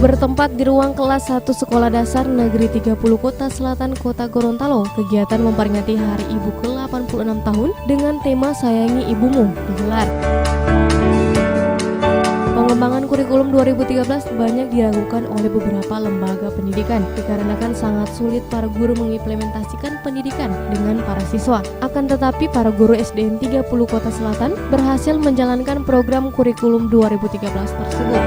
Bertempat di ruang kelas 1 Sekolah Dasar Negeri 30 Kota Selatan Kota Gorontalo, kegiatan memperingati Hari Ibu ke-86 tahun dengan tema Sayangi Ibumu digelar. Pengembangan kurikulum 2013 banyak diragukan oleh beberapa lembaga pendidikan dikarenakan sangat sulit para guru mengimplementasikan pendidikan dengan para siswa. Akan tetapi para guru SDN 30 Kota Selatan berhasil menjalankan program kurikulum 2013 tersebut.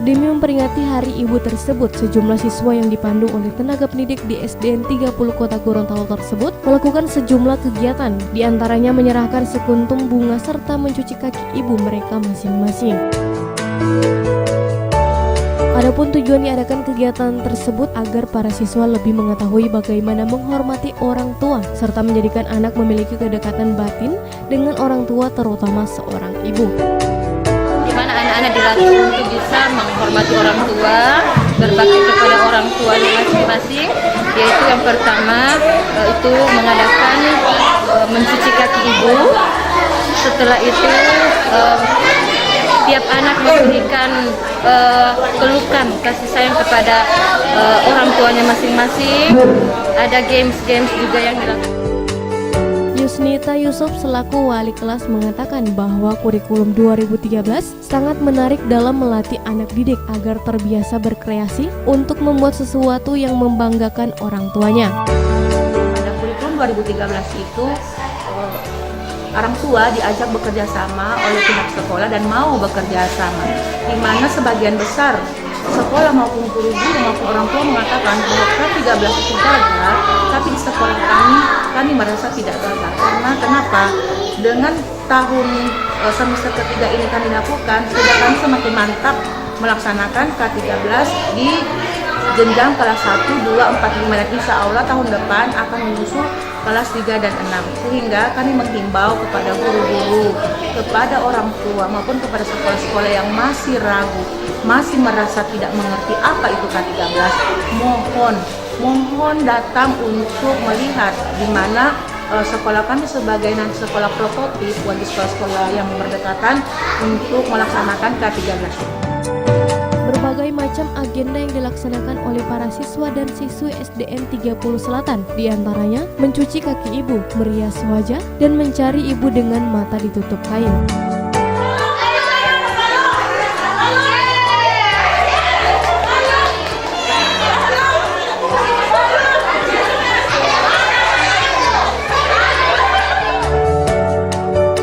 Demi memperingati Hari Ibu tersebut, sejumlah siswa yang dipandu oleh tenaga pendidik di SDN 30 Kota Gorontalo tersebut melakukan sejumlah kegiatan, diantaranya menyerahkan sekuntum bunga serta mencuci kaki ibu mereka masing-masing. Adapun tujuan diadakan kegiatan tersebut agar para siswa lebih mengetahui bagaimana menghormati orang tua, serta menjadikan anak memiliki kedekatan batin dengan orang tua, terutama seorang ibu. Anak-anak dilatih untuk bisa menghormati orang tua, berbakti kepada orang tuanya masing-masing, yaitu yang pertama itu mengadakan mencuci kaki ibu. Setelah itu tiap anak memberikan pelukan kasih sayang kepada orang tuanya masing-masing. Ada games juga yang dilakukan. Yusnita Yusuf selaku wali kelas mengatakan bahwa kurikulum 2013 sangat menarik dalam melatih anak didik agar terbiasa berkreasi untuk membuat sesuatu yang membanggakan orang tuanya. Pada kurikulum 2013 itu orang tua diajak bekerja sama oleh pihak sekolah dan mau bekerja sama, di mana sebagian besar sekolah maupun guru maupun orang tua mengatakan bahwa K13 itu gagal, tapi di sekolah kami merasa tidak gagal. Karena kenapa? Dengan tahun semester ketiga ini kami lakukan, sudah kami semakin mantap melaksanakan K13 di jenjang kelas 1, 2, 4, 5 dan insya Allah tahun depan akan menyusul kelas 3 dan 6. Sehingga kami menghimbau kepada guru-guru, kepada orang tua maupun kepada sekolah-sekolah yang masih ragu, masih merasa tidak mengerti apa itu K13, mohon datang untuk melihat di mana sekolah kami sebagai sekolah prototip bagi sekolah-sekolah yang berdekatan untuk melaksanakan K13. Berbagai macam agenda yang dilaksanakan oleh para siswa dan siswi SDN 30 Selatan, diantaranya mencuci kaki ibu, merias wajah, dan mencari ibu dengan mata ditutup kain.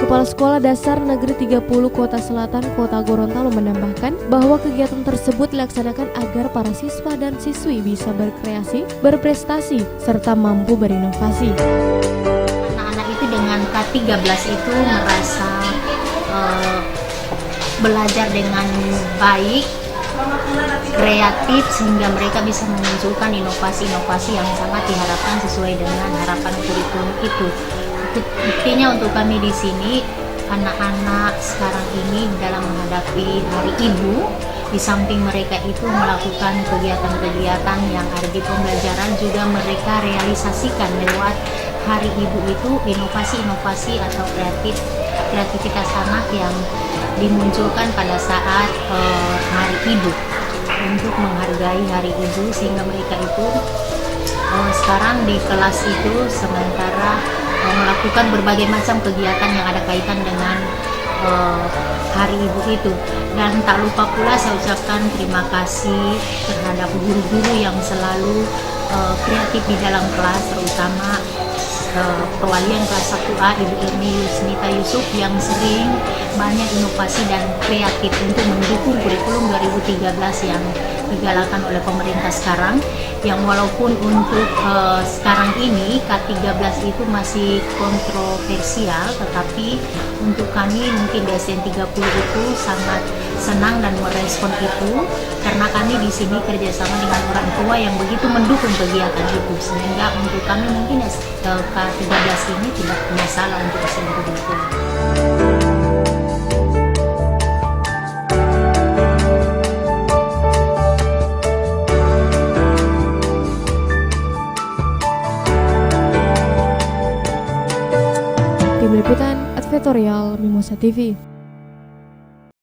Kepala Sekolah Dasar Negeri 30 Kota Selatan Kota Gorontalo menambahkan bahwa kegiatan tersebut dilaksanakan agar para siswa dan siswi bisa berkreasi, berprestasi, serta mampu berinovasi. Anak-anak itu dengan K13 itu merasa belajar dengan baik, kreatif, sehingga mereka bisa memunculkan inovasi-inovasi yang sangat diharapkan sesuai dengan harapan kurikulum itu. Buktinya untuk kami di sini, anak-anak sekarang ini dalam menghadapi Hari Ibu, di samping mereka itu melakukan kegiatan-kegiatan yang ada di pembelajaran, juga mereka realisasikan lewat Hari Ibu itu inovasi-inovasi atau kreativitas anak yang dimunculkan pada saat Hari Ibu untuk menghargai Hari Ibu, sehingga mereka itu sekarang di kelas itu sementara melakukan berbagai macam kegiatan yang ada kaitan dengan Hari Ibu itu. Dan tak lupa pula saya ucapkan terima kasih terhadap guru-guru yang selalu kreatif di dalam kelas, terutama perwalian kelas 1A Ibu Irmi Yusnita Yusuf yang sering banyak inovasi dan kreatif untuk mendukung kurikulum 2013 yang digalakan oleh pemerintah sekarang, yang walaupun untuk sekarang ini K13 itu masih kontroversial, tetapi untuk kami mungkin di SDN 30 itu sangat senang dan merespon itu, karena kami di sini kerjasama dengan orang tua yang begitu mendukung kegiatan itu, sehingga untuk kami mungkin K13 ini tidak masalah untuk SDN 30. Tim Liputan Advertorial Mimosa TV.